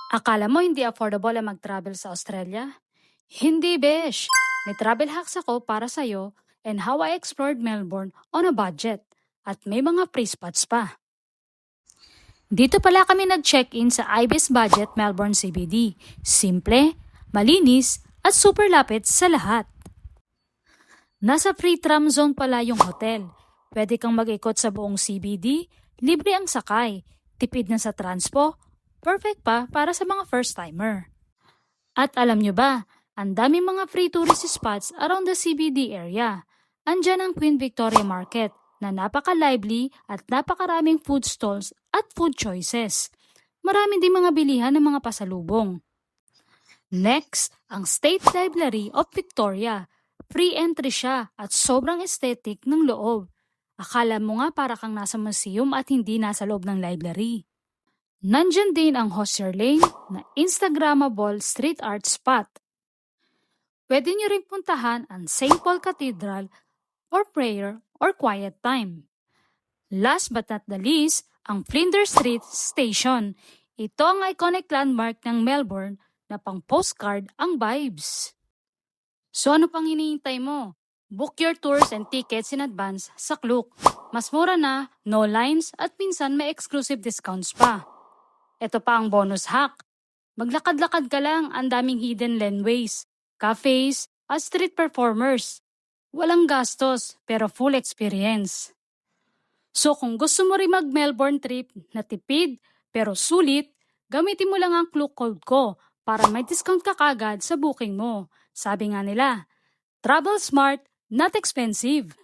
Akala mo hindi affordable ang mag-travel sa Australia? Hindi, besh! May travel hacks ako para sa'yo and how I explored Melbourne on a budget. At may mga free spots pa. Dito pala kami nag-check-in sa Ibis Budget Melbourne CBD. Simple, malinis, at super lapit sa lahat. Nasa free tram zone pala yung hotel. Pwede kang mag-ikot sa buong CBD, libre ang sakay, tipid na sa transpo, perfect pa para sa mga first-timer. At alam nyo ba, ang daming mga free tourist spots around the CBD area. Andyan ang Queen Victoria Market na napaka-lively at napakaraming food stalls at food choices. Marami din mga bilihan ng mga pasalubong. Next, ang State Library of Victoria. Free entry siya at sobrang aesthetic ng loob. Akala mo nga para kang nasa museum at hindi nasa loob ng library. Nandyan din ang Hosier Lane na Instagrammable street art spot. Pwede nyo rin puntahan ang St. Paul Cathedral for prayer or quiet time. Last but not the least, ang Flinders Street Station. Ito ang iconic landmark ng Melbourne na pang postcard ang vibes. So ano pang hinihintay mo? Book your tours and tickets in advance sa Klook. Mas mura na, no lines at minsan may exclusive discounts pa. Ito pa ang bonus hack. Maglakad-lakad ka lang, ang daming hidden laneways, cafes, at street performers. Walang gastos, pero full experience. So kung gusto mo rin mag-Melbourne trip na tipid pero sulit, gamitin mo lang ang Klook code ko para may discount ka kagad sa booking mo. Sabi nga nila, travel smart, not expensive.